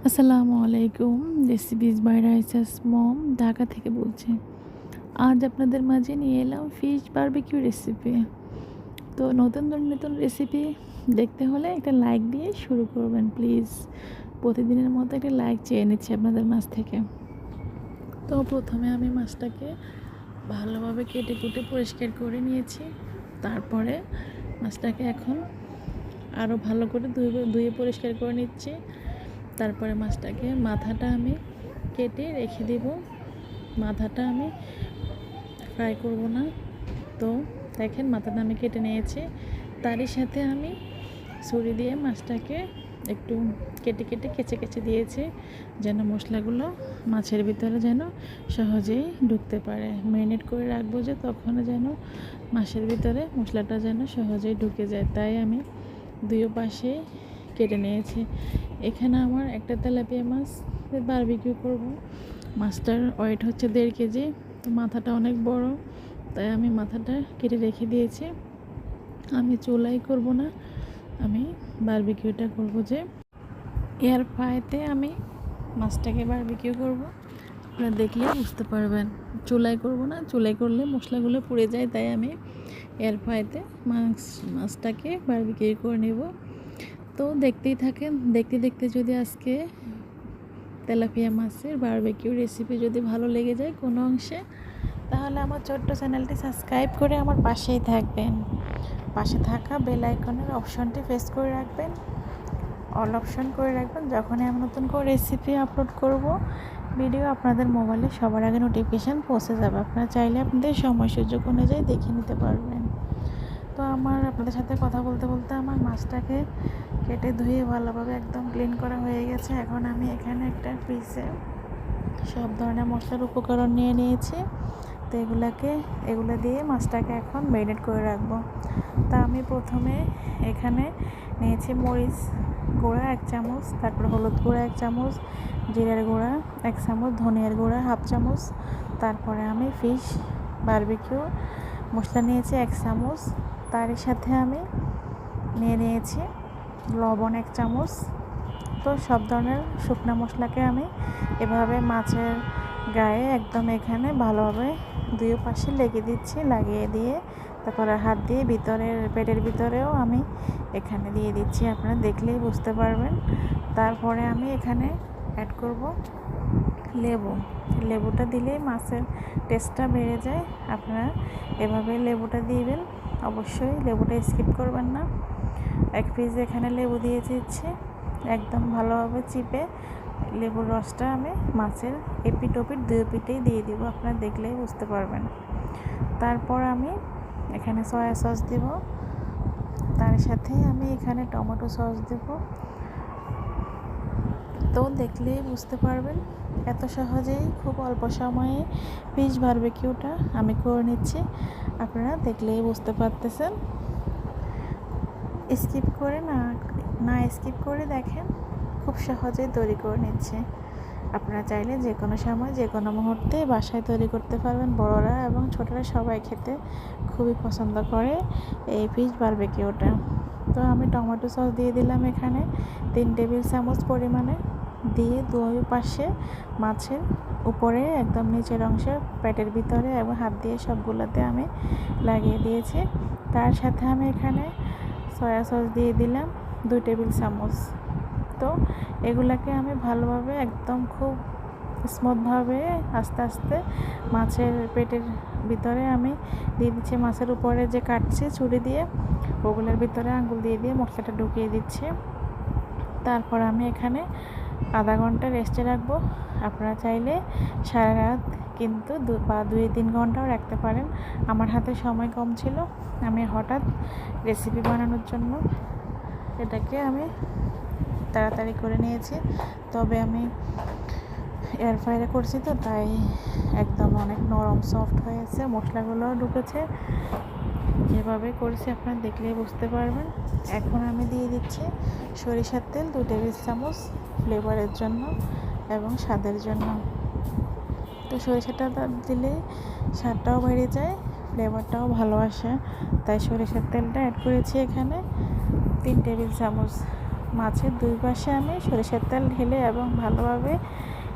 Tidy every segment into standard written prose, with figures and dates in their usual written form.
আসসালামু আলাইকুম। Recipes by রাইসাস মম ঢাকা থেকে বলছি। আজ আপনাদের মাঝে নিয়ে এলাম ফিশ বারবিকিউ রেসিপি। তো নতুন নতুন রেসিপি দেখতে হলে একটা লাইক দিয়ে শুরু করবেন প্লিজ। প্রতিদিনের মতো একটা লাইক চেয়ে নিচ্ছি আপনাদের মাছ থেকে। তো প্রথমে আমি মাছটাকে ভালোভাবে কেটে কুটে পরিষ্কার করে নিয়েছি। তারপরে মাছটাকে এখন আরও ভালো করে ধুয়ে পরিষ্কার করে নিচ্ছি। তারপরে মাছটাকে মাথাটা আমি কেটে রেখে দেব। মাথাটা আমি ফ্রাই করব না। তো দেখেন মাথাটা আমি কেটে নিয়েছি। তারই সাথে আমি ছুরি দিয়ে মাছটাকে একটু কেটে কেচে দিয়েছি, যেন মশলাগুলো মাছের ভিতরে যেন সহজেই ঢুকতে পারে। ম্যারিনেট করে রাখবো যে তখন যেন মাছের ভিতরে মশলাটা যেন সহজেই ঢুকে যায়, তাই আমি দুই পাশে কেটে নিয়েছি। এখানে আমার একটা তেলাপিয়া মাছ বারবিকিউ করব। মাছটার ওয়েট হচ্ছে 1.5 কেজি। তো মাথাটা অনেক বড়, তাই আমি মাথাটা কেটে রেখে দিয়েছি। আমি চুলাই করব না, আমি বারবিকিউটা করব যে এয়ার ফ্রাইতে আমি মাছটাকে বারবিকিউ করব। আপনারা দেখলে বুঝতে পারবেন। চুলাই করব না, চুলাই করলে মশলাগুলো পুড়ে যায়, তাই আমি এয়ার ফ্রাইতে মাছটাকে বারবিকিউ করে নেব। তো দেখতেই থাকেন। দেখতে দেখতে যদি আজকে তেলাপিয়া মাছের বারবিকিউ রেসিপি যদি ভালো লেগে যায় কোনো অংশে, তাহলে আমার ছোট্ট চ্যানেলটি সাবস্ক্রাইব করে আমার পাশেই থাকবেন। পাশে থাকা বেল আইকনের অপশনটি প্রেস করে রাখবেন, অল অপশন করে রাখবেন। যখনই আমি নতুন করে রেসিপি আপলোড করব ভিডিও, আপনাদের মোবাইলে সবার আগে নোটিফিকেশান পৌঁছে যাবে। আপনারা চাইলে আপনাদের সময় সুযোগ অনুযায়ী দেখে নিতে পারবেন। তো আমার আপনাদের সাথে কথা বলতে বলতে আমার মাছটাকে কেটে ধুয়ে ভালোভাবে একদম ক্লিন করা হয়ে গেছে। এখন আমি এখানে একটা পিসে সব ধরনের মশলার উপকরণ নিয়ে নিয়েছি। তো এগুলো দিয়ে মাছটাকে এখন ম্যারিনেট করে রাখবো। তা আমি প্রথমে এখানে নিয়েছি মরিচ গুঁড়া 1 চামচ, তারপর হলুদ গুঁড়া 1 চামচ, জিরার গুঁড়া 1 চামচ, ধনিয়ার গুঁড়া 1/2 চামচ, তারপরে আমি ফিশ বারবিকিউ মশলা নিয়েছি 1 চামচ। তারই সাথে আমি নিয়েছি লবণ 1 চামচ। তো সব ধরনের শুকনো মশলাকে আমি এভাবে মাছের গায়ে একদম এখানে ভালোভাবে দুই পাশে লাগিয়ে দিয়ে তারপরে হাত দিয়ে পেটের ভিতরেও আমি এখানে দিয়ে দিচ্ছি। আপনারা দেখলেই বুঝতে পারবেন। তারপরে আমি এখানে অ্যাড করব লেবুটা দিলেই মাছের টেস্টটা বেড়ে যায়। আপনারা এভাবে লেবুটা দিবেন, অবশ্যই লেবুটা স্কিপ করবেন না। 1 পিস এখানে লেবু দিয়ে দিচ্ছি, একদম ভালোভাবে চিপে লেবুর রসটা আমি মাছের এপিট ওপিট 2 পিঠেই দিয়ে দিব। আপনারা দেখলেই বুঝতে পারবেন। তারপর আমি এখানে সয়া সস দেব, তার সাথে আমি এখানে টমেটো সস দেব। তো দেখলেই বুঝতে পারবেন, এত সহজেই খুব অল্প সময়ে ফিশ বারবিকিউটা আমি করে নিচ্ছি। আপনারা দেখলেই বুঝতে পারতেছেন। স্কিপ করে দেখেন, খুব সহজেই তৈরি করে নিচ্ছে। আপনারা চাইলে যে কোনো সময় যে কোনো মুহূর্তে বাসায় তৈরি করতে পারবেন। বড়রা এবং ছোটরা সবাই খেতে খুবই পছন্দ করে এই ফিশ বারবিকিউটা। তো আমি টমেটো সস দিয়ে দিলাম এখানে 3 টেবিল চামচ পরিমাণে, দিয়ে দুই পাশে মাছের উপরে একদম নিচের অংশে পেটের ভিতরে এবং হাত দিয়ে সবগুলোতে আমি লাগিয়ে দিয়েছি। তার সাথে আমি এখানে সয়া সস দিয়ে দিলাম 2 টেবিল চামচ। তো এগুলাকে আমি ভালোভাবে একদম খুব স্মুথভাবে আস্তে আস্তে মাছের পেটের ভিতরে আমি দিয়ে দিচ্ছি। মাছের উপরে যে কাটছি ছুরি দিয়ে, ওগুলোর ভিতরে আঙুল দিয়ে মশলাটা ঢুকিয়ে দিচ্ছি। তারপর আমি এখানে আধা ঘন্টা রেস্টে রাখবো। আপনারা চাইলে সারা রাত কিন্তু 2-3 ঘন্টাও রাখতে পারেন। আমার হাতে সময় কম ছিল, আমি হঠাৎ রেসিপি বানানোর জন্য এটাকে আমি তাড়াতাড়ি করে নিয়েছি। তবে আমি এয়ার ফ্রায়ারে করছি, তো তাই একদম অনেক নরম সফট হয়েছে, মশলাগুলোও ঢুকেছে। যেভাবে করেছি আপনারা দেখলেই বুঝতে পারবেন। এখন আমি দিয়ে দিচ্ছি সরিষার তেল 2 টেবিল চামচ ফ্লেভারের জন্য এবং স্বাদের জন্য। তো সরিষাটা দিলে স্বাদটাও বেড়ে যায়, ফ্লেভারটাও ভালো আসে, তাই সরিষার তেলটা অ্যাড করেছি এখানে 3 টেবিল চামচ। মাছের দুই পাশে আমি সরিষার তেল ঢেলে এবং ভালোভাবে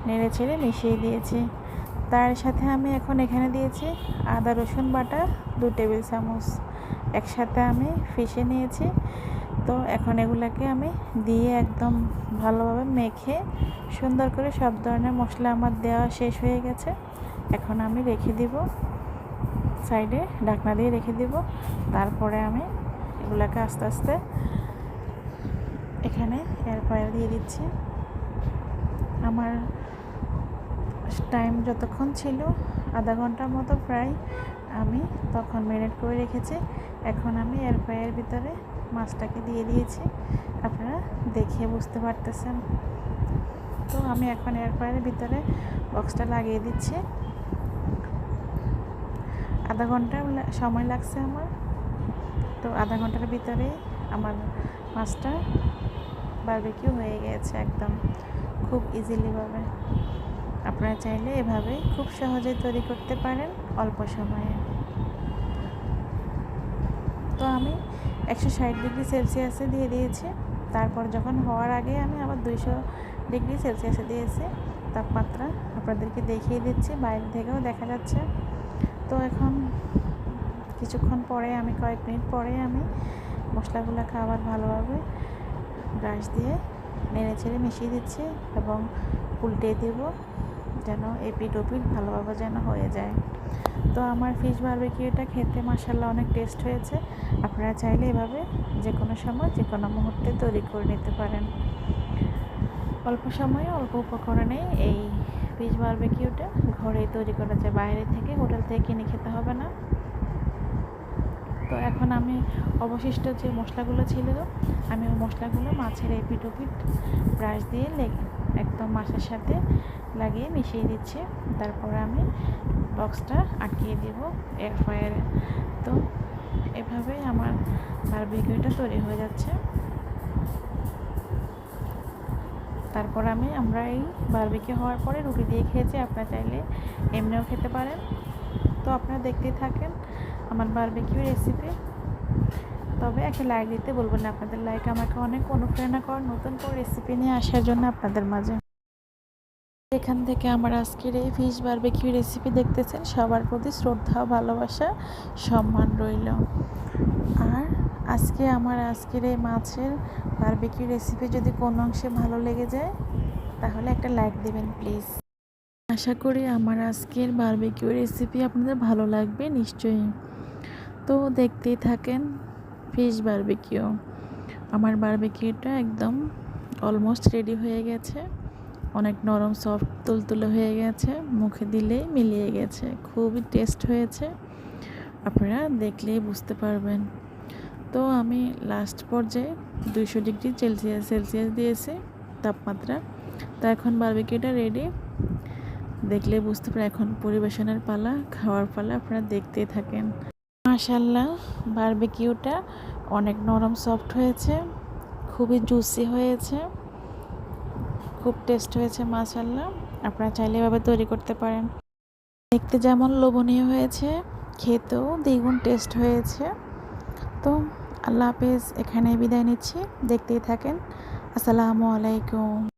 নেড়ে ছেড়ে মিশিয়ে দিয়েছি। তার সাথে আমি এখন এখানে দিয়েছি আদা রসুন বাটা 2 টেবিল চামচ, একসাথে আমি ফিশে নিয়েছি। তো এখন এগুলাকে আমি দিয়ে একদম ভালোভাবে মেখে সুন্দর করে সব ধরনের মশলা আমার দেওয়া শেষ হয়ে গেছে। এখন আমি রেখে দিব সাইডে, ঢাকনা দিয়ে রেখে দিব। তারপরে আমি এগুলাকে আস্তে আস্তে এখানে এয়ার ফ্রায়ার দিয়ে দিচ্ছি। আমার টাইম যতক্ষণ ছিল আধা ঘন্টার মতো প্রায়, আমি তখন ম্যারিনেট করে রেখেছি। এখন আমি এয়ার ফ্রায়ারের ভিতরে মাছটাকে দিয়ে দিয়েছি, আপনারা দেখে বুঝতে পারতেছেন। তো আমি এখন এয়ার ফ্রায়ারের ভিতরে বক্সটা লাগিয়ে দিচ্ছি। আধা ঘন্টা সময় লাগছে আমার। তো আধা ঘন্টার ভিতরে আমার মাছটা বারবিকিউ হয়ে গেছে একদম খুব ইজিলিভাবে। আপনারা চাইলে এভাবে খুব সহজে তৈরি করতে পারেন অল্প সময়ে। তো আমি 160 ডিগ্রি সেলসিয়াসে দিয়ে দিয়েছি। তারপর যখন হওয়ার আগে আমি আবার 200 ডিগ্রি সেলসিয়াসে দিয়েছি তাপমাত্রা। আপনাদেরকে দেখিয়ে দিচ্ছি, বাইরে থেকেও দেখা যাচ্ছে। তো এখন কিছুক্ষণ পরে আমি কয়েক মিনিট পরে আমি মশলাগুলোকে আবার ভালোভাবে ব্রাশ দিয়ে নেড়ে ছেড়ে মিশিয়ে দিচ্ছি এবং উল্টে দেব যেন এপিট ওপিট ভালোভাবে যেন হয়ে যায়। তো আমার ফিশ বারবিকিউটা খেতে মাশাআল্লাহ অনেক টেস্ট হয়েছে। আপনারা চাইলে এভাবে যে কোনো সময় যে কোনো মুহূর্তে তৈরি করে নিতে পারেন। অল্প সময়ে অল্প উপকরণে এই ফিশ বারবিকিউটা ঘরেই তৈরি করা যায়, বাইরে থেকে হোটেল থেকে কিনে খেতে হবে না। তো এখন আমি অবশিষ্ট যে মশলাগুলো ছিল আমি ওই মশলাগুলো মাছের এপিট ওপিট ব্রাশ দিয়ে একদম মাছের সাথে লাগিয়ে মিশিয়ে দিচ্ছি। তারপরে আমি বক্সটা আটকিয়ে দেব এয়ার ফ্রায়ারে। তো এভাবেই আমার বারবিকিউটা তৈরি হয়ে যাচ্ছে। তারপর আমরা এই বারবিকিউ হওয়ার পরে রুটি দিয়ে খেয়েছি, আপনারা চাইলে এমনিও খেতে পারেন। তো আপনারা দেখতেই থাকেন আমার বারবিকিউ রেসিপি। তবে একটা লাইক দিতে বলবেন না, আপনাদের লাইক আমাকে অনেক অনুপ্রেরণা করে নতুন করে রেসিপি নিয়ে আসার জন্য আপনাদের মাঝে। এখান থেকে আমার আজকের এই ফিশ বারবিকিউ রেসিপি দেখতেছেন, সবার প্রতি শ্রদ্ধা, ভালোবাসা, সম্মান রইল। আর আজকের এই মাছের বারবিকিউ রেসিপি যদি কোনো অংশে ভালো লেগে যায় তাহলে একটা লাইক দিবেন প্লিজ। আশা করি আমার আজকের বারবিকিউ রেসিপি আপনাদের ভালো লাগবে নিশ্চয়ই। তো দেখতেই থাকেন ফিশ বারবিকিউ। আমার বারবিকিউটা একদম অলমোস্ট রেডি হয়ে গেছে, অনেক নরম সফট তুলতুলে হয়ে গেছে, মুখে দিলেই মিলিয়ে গেছে, খুবই টেস্ট হয়েছে, আপনারা দেখলেই বুঝতে পারবেন। তো আমি লাস্ট পর্যায়ে 200 ডিগ্রি সেলসিয়াস দিয়েছি তাপমাত্রা। তো এখন বারবিকিউটা রেডি, দেখলে বুঝতে পারেন। এখন পরিবেশনের পালা, খাওয়ার পালা, আপনারা দেখতেই থাকেন। মাশাআল্লাহ বারবিকিউটা অনেক নরম সফট হয়েছে, খুবই জুসি হয়েছে, খুব টেস্ট হয়েছে মাশাআল্লাহ। আপনারা চাইলে এভাবে তৈরি করতে পারেন। দেখতে যেমন লোভনীয় হয়েছে, খেতেও দ্বিগুণ টেস্ট হয়েছে। তো আল্লাহ হাফেজ, এখানে বিদায় নিচ্ছি, দেখতেই থাকেন। আসসালামু আলাইকুম।